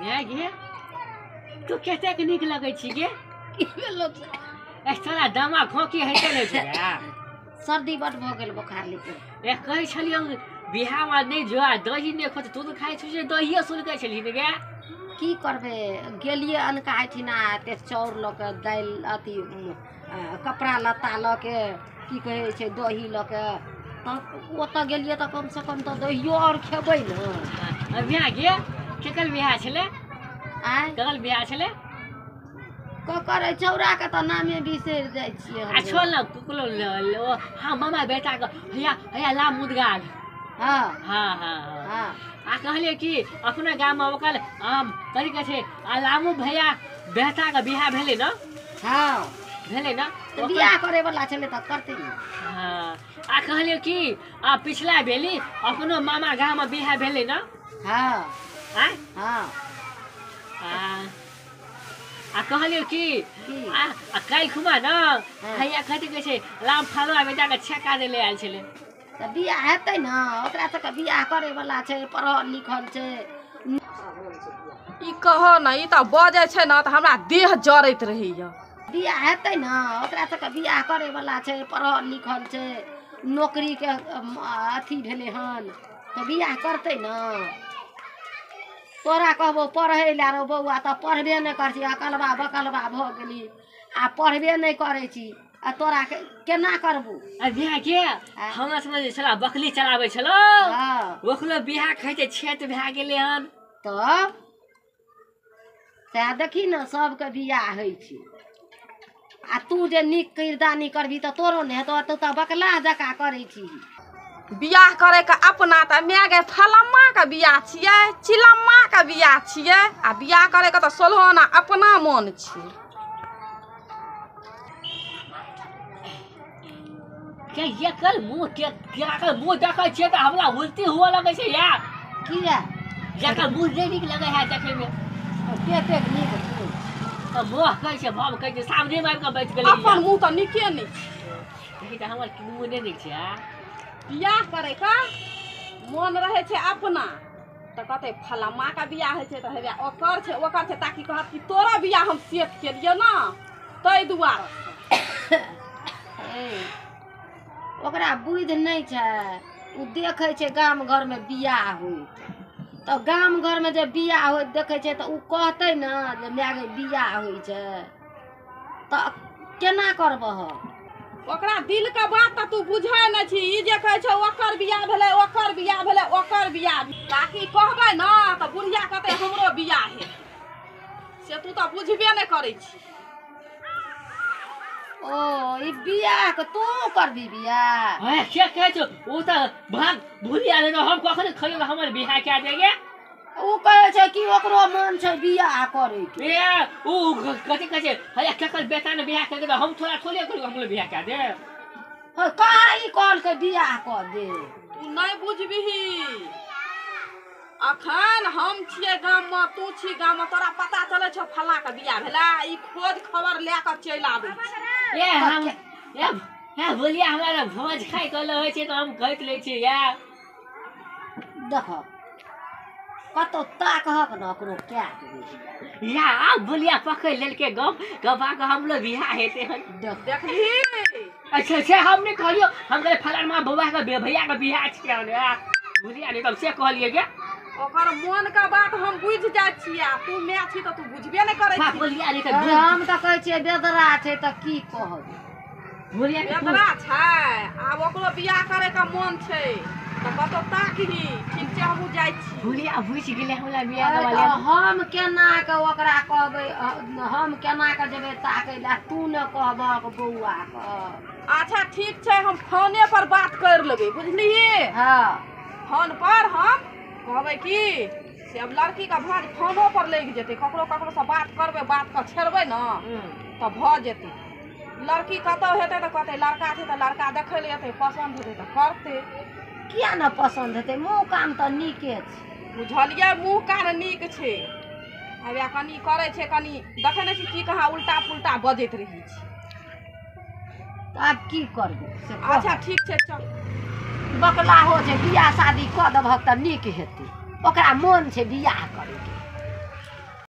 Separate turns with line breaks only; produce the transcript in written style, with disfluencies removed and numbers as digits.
मैं गे तू कते के निक लगै छी गे
की भेलो
सारा दामा खोकी है चले छै
सर्दी बड भ गेल बुखार लेके
ए कहै छलियौ बिहार में नहीं जो दही नहीं खोज तू तो खाइ छी जे दहिए सुलकै छली ने गे
की करबे गेलिए अनका ठिना ते चाउर ल के दाल अथी कपड़ा लत्ता ल के की कहे छै दही ल के तब ओत गेलिए त कम से कम त दहियो और खेबै न
बिहार गे केकर बिहार छले
आय
कल बिहार छले
ककर चौरा के त नामे बिसर जाय छियै
आ छोल न कुकुलो हां मामा बेटा के भैया भैया ला मुदगाल
हां
हां हां
हां
आ कहले कि अपना गांव में ओकल कथी कहै छै लामू भैया बेटा के बियाह भेले न
हां
भेले न
तो बियाह करे वाला छले त करते न
हां आ कहले कि पिछला भेली अपनो मामा गांव में बियाह भेले न
हां
हां
हां
आ कहले कि काल खुमा न भैया कथी कहै छै लाम फालवा बेटा के छेका देले आयल छले
त बियाह हेतै न ओकरा सब के बियाह करे वाला छै पढ़ल लिखल छै
ई कहो न ई त बजे छै न त हमरा देह जरैत रहैय
बियाह हेतै न ओकरा सब के बियाह करे वाला छै पढ़ल लिखल छै नौकरी के अथी भेले हन त बियाह करतै न तोरा कहबो पढ़ै ला रो बौआ त पढ़बे नै कर छी अकलबा बकलबा भ गेली आ पढ़बे नै करै छी आ तोरा केना करबू
बियाह के हमरा समझ छला बकली चलाबै छलो ओखलो बियाह कहै छै छेत भए गेले हन
तब सएह देखी न सबके बियाह होइ छै आ तू जे नीक किरदानी करबी त तोरो नै हेतौ तू त बकला जका करै छी
बियाह करे के अपना त माय गे फलम्मा के बियाह छियै चिलम्मा के बियाह छियै आ बियाह करे के त सोलहोना अपना मन छै
के ये कल मुंह के कर मुंह देखै छियै त हमरा उल्टी हुआ लगै छै यार
किया
जकर मुंह जे नीक लगै है देखे में
पेट नीक
त मोह कहै छै भाव कहै छै सामने मार के बैठ गेलै
अपन मुंह त नीके नै
देखि त हमर मुंह नै नीक छै
बियाह करे का मन रहे छै अपना त कहते फलम्मा का बियाह है छै त हेबे ओकर छै ताकि कहत कि तोरा बियाह हम सेट केलिए न तै दुआरे
ओकरा बुद्धि नहीं छै उ देखे छै गाम घर में बियाह होइत तो गाम घर में जे बियाह होइत देखे छै त उ कहते न जे माय गे बियाह होइ छै त केना करबह
ओकरा दिल के बात त तू बुझै नै छी ई जे कहै छै ओकर बियाह भेलै ओकर बियाह भेलै ओकर बियाह ताकि कहबै न त बुढ़िया कहते हमरो बियाह है से तू त बुझबे नै करै छी
ओ ई बियाह के तू करबी बियाह
है के कहै छै उ त भाग भूलिया ले हम कखन खइयो हमर बियाह के देगे
उ कहै छै कि ओकरो मन छै बियाह करे के
ए उ कथि कहै छै है केकर बेटा ने बियाह के दे हम थोड़ा थोड़े करू हमर बियाह के दे
कहाँ ई कहल के बियाह क दे
तू नै बुझबिही अखन हम छियै गाम में तू छी गाम में तोरा पता चलै छ फला के बियाह भेला ई खोज खबर ले के चल आबै
ए हम ए बोलिया हमरा भोज खाइ कल होइ छै त हम कहत लै छी यार
देख कतो ताकहक न ओकरो क्या
या बोलिया पकड़ लेलके गबा के हम लोग बियाह हेते हन
देखली
अच्छा से हम नहीं कहलियो हम कहले फलाना बौआ के भैया के बियाह छियै बोलिया नहीं तब से कहलिए के
ओकर मन का बात हम बुझ जाय छियै तू मैं छी त तू बुझबे नै करै छी
बोलिया नहीं
हम त कहै छियै बेदरा छै त की कहब
बोलिया
बेदरा छै आब ओकरो बियाह करे का मन छै त कतो ताकही ठीक छै हम जाय छी
बोलिया बुझ गेले हमरा बियाह के वाले
हम केना के ओकरा कहबै हम केना के जेबै ताकै ला तू न कहबक बौआ के
अच्छा ठीक छै हम फोने पर बात कर लेबै बुझलिए
हां
फोन पर हम कहबै कि से अब लड़की का भाज फोनो पर लग जेतै ककरो से बात करबै बात के छेड़बै न त भ जेतै लड़की कतौ हेतै त कहतै लड़का छै त लड़का देखै ले एतै पसंद हेतै त करतै
किया न पसंद हेतै मुँह कान त नीके छै
बुझलिए मुँह कान नीक छै हवे कनी करे छै कनी देखै नै छी की कहाँ उल्टा पुल्टा बजैत रही छै
त आब की करबै से
अच्छा ठीक छै चल
बकला हो छै बियाह शादी क देबहक त नीक हेतै ओकरा मन छै बियाह करे के